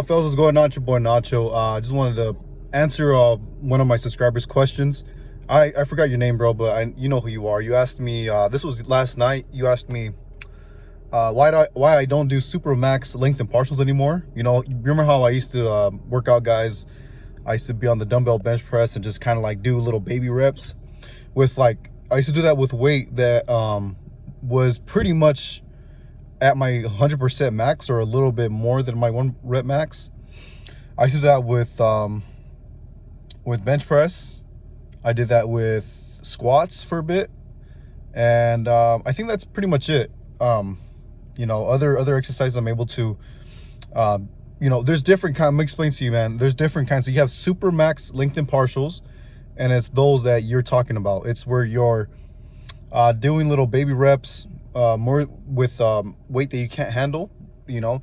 Fellas, what's going on? It's your boy Nacho. I just wanted to answer one of my subscribers' questions. I forgot your name, bro, but you know who you are. You asked me, this was last night, you asked me why I don't do super max length and partials anymore. You know, you remember how I used to work out guys? I used to be on the dumbbell bench press and just kind of like do little baby reps with like, I used to do that with weight that was pretty much at my 100% max or a little bit more than my 1 rep max. I used to do that with bench press. I did that with squats for a bit, and I think that's pretty much it. You know, other exercises I'm able to you know, there's different kinds. Let me explain to you, man. There's different kinds. So you have super max length and partials, and it's those that you're talking about. It's where you're doing little baby reps, more with weight that you can't handle. You know,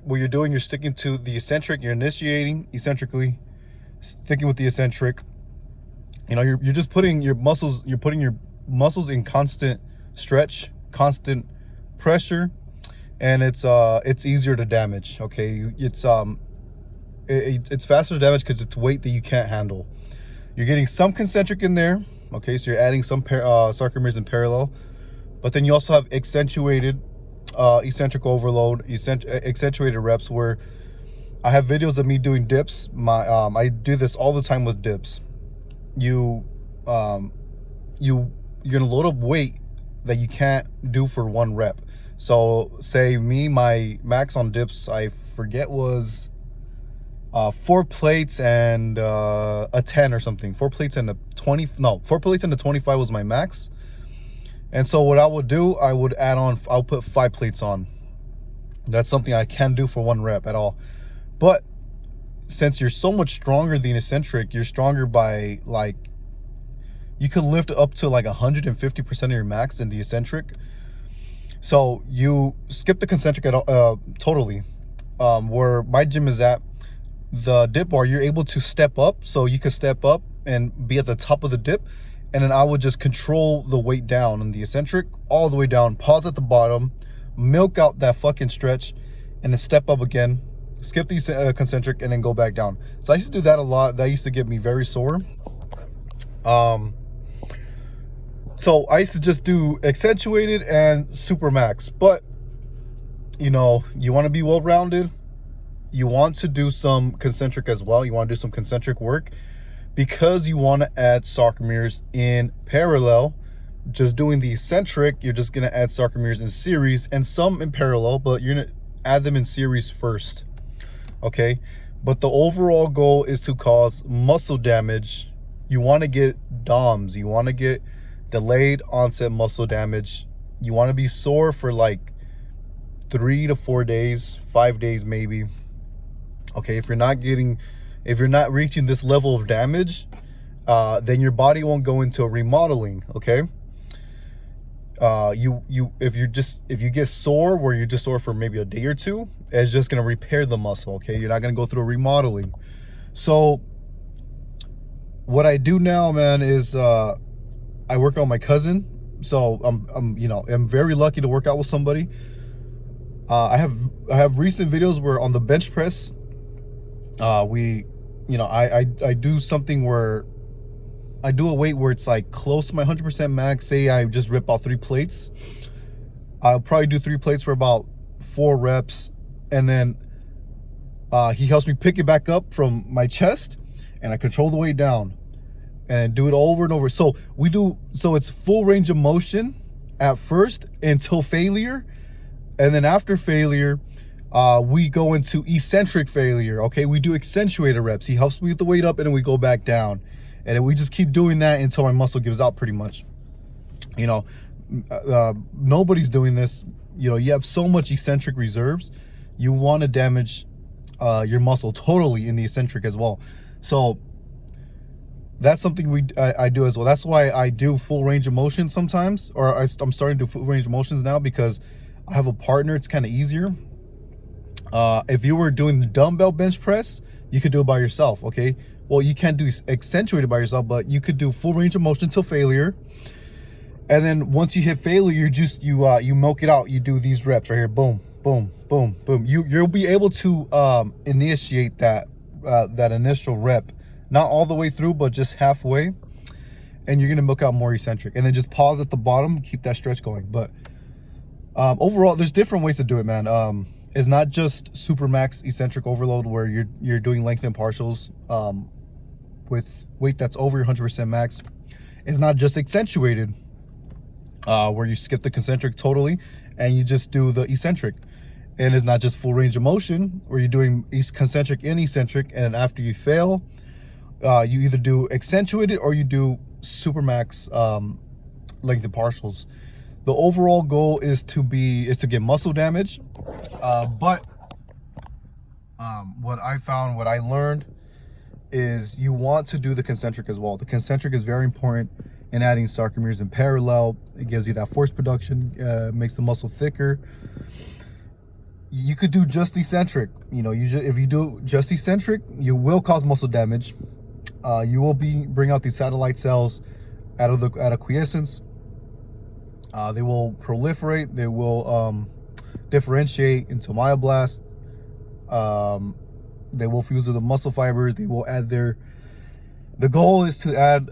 what you're doing, you're sticking to the eccentric. You're initiating eccentrically, sticking with the eccentric. You know, you're just putting your muscles. You're putting your muscles in constant stretch, constant pressure, and it's easier to damage. Okay, it's faster to damage because it's weight that you can't handle. You're getting some concentric in there. Okay, so you're adding some sarcomeres in parallel, but then you also have accentuated eccentric overload, accentuated reps, where I have videos of me doing dips. I do this all the time with dips. You're gonna load up weight that you can't do for 1 rep. So say my max on dips, I forget, was 4 plates and a 10 or something. 4 plates and a 20, no, 4 plates and a 25 was my max. And so what I would do, I would add on, I'll put 5 plates on. That's something I can do for 1 rep at all. But since you're so much stronger than eccentric, you're stronger by like, you could lift up to like 150% of your max in the eccentric. So you skip the concentric at totally. Where my gym is at, the dip bar, you're able to step up. So you could step up and be at the top of the dip, and then I would just control the weight down in the eccentric all the way down, pause at the bottom, milk out that fucking stretch, and then step up again, skip the concentric, and then go back down. So I used to do that a lot. That used to get me very sore. So I used to just do accentuated and super max. But you know, you want to be well-rounded, you want to do some concentric as well. You want to do some concentric work because you want to add sarcomeres in parallel. Just doing the eccentric, you're just going to add sarcomeres in series and some in parallel, but you're going to add them in series first. Okay, but the overall goal is to cause muscle damage. You want to get DOMS. You want to get delayed onset muscle damage. You want to be sore for like 3 to 4 days, 5 days maybe. Okay, if you're not reaching this level of damage, then your body won't go into a remodeling. Okay, if you get sore where you're just sore for maybe a day or two, it's just going to repair the muscle. Okay, you're not going to go through a remodeling. So what I do now, man, is I work on my cousin. So I'm very lucky to work out with somebody. I have recent videos where on the bench press, I do something where I do a weight where it's like close to my 100% max. Say I just rip out 3 plates. I'll probably do 3 plates for about 4 reps, and then he helps me pick it back up from my chest, and I control the weight down and do it over and over. So it's full range of motion at first until failure, and then after failure, we go into eccentric failure. Okay, we do accentuated reps. He helps me with the weight up, and then we go back down, and then we just keep doing that until my muscle gives out, pretty much. You know, nobody's doing this. You know, you have so much eccentric reserves, you want to damage your muscle totally in the eccentric as well. So that's something I do as well. That's why I do full range of motion sometimes, or I'm starting to do full range of motions now, because I have a partner. It's kind of easier. If you were doing the dumbbell bench press, you could do it by yourself. Okay, well, you can't do accentuated by yourself, but you could do full range of motion till failure, and then once you hit failure, you milk it out. You do these reps right here, boom, boom, boom, boom. You'll be able to initiate that initial rep, not all the way through, but just halfway, and you're gonna milk out more eccentric, and then just pause at the bottom, keep that stretch going. But overall, there's different ways to do it, man. It's not just super max eccentric overload where you're doing lengthen partials with weight that's over your 100% max. It's not just accentuated where you skip the concentric totally and you just do the eccentric. And it's not just full range of motion where you're doing concentric and eccentric, and then after you fail, you either do accentuated or you do super max lengthen partials. The overall goal is to get muscle damage, but what I found, what I learned, is you want to do the concentric as well. The concentric is very important in adding sarcomeres in parallel. It gives you that force production, makes the muscle thicker. You could do just eccentric. You know, if you do just eccentric, you will cause muscle damage. You will bring out these satellite cells out of quiescence. They will proliferate. They will differentiate into myoblasts. They will fuse with the muscle fibers. They will add the goal is to add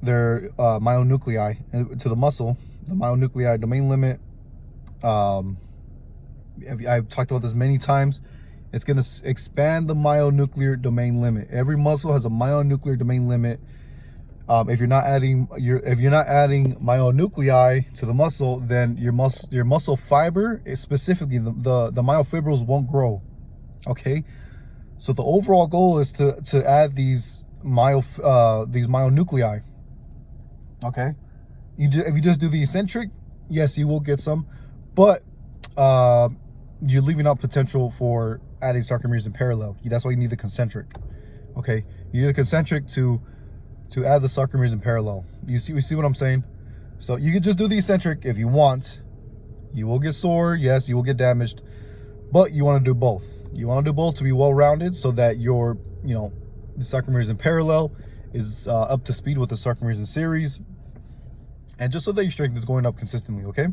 their myonuclei to the muscle. The myonuclei domain limit. I've talked about this many times. It's going to expand the myonuclear domain limit. Every muscle has a myonuclear domain limit. If you're not adding myonuclei to the muscle, then your muscle fiber, specifically the myofibrils, won't grow. Okay, so the overall goal is to add these myonuclei. Okay, if you just do the eccentric, yes, you will get some, but you're leaving out potential for adding sarcomeres in parallel. That's why you need the concentric. Okay, you need the concentric to add the sarcomeres in parallel. You see what I'm saying? So you can just do the eccentric if you want. You will get sore, yes, you will get damaged, but you want to do both. You want to do both to be well-rounded, so that the sarcomeres in parallel is up to speed with the sarcomeres in series, and just so that your strength is going up consistently. Okay.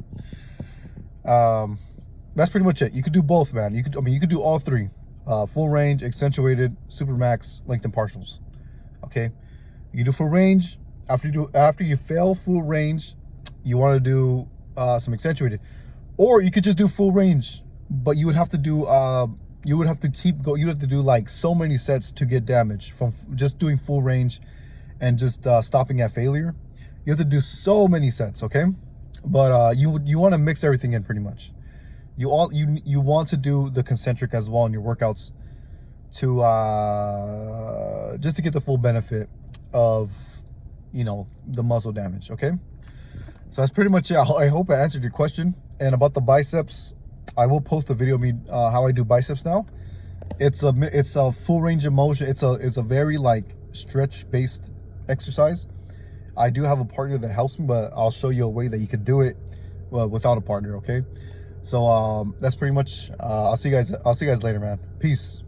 That's pretty much it. You could do both, man. You could do all three: full range, accentuated, supermax, lengthen partials. Okay. You do full range. After you fail full range, you want to do some accentuated, or you could just do full range, but you would have to do you would have to do like so many sets to get damage from just doing full range and just stopping at failure. You have to do so many sets. Okay, but you want to mix everything in pretty much. You want to do the concentric as well in your workouts to just to get the full benefit of the muscle damage. Okay, so that's pretty much it. I hope I answered your question. And about the biceps, I will post a video of me how I do biceps now. It's a full range of motion. It's a very like stretch based exercise. I do have a partner that helps me, but I'll show you a way that you could do it without a partner. Okay, so that's pretty much. I'll see you guys later, man. Peace.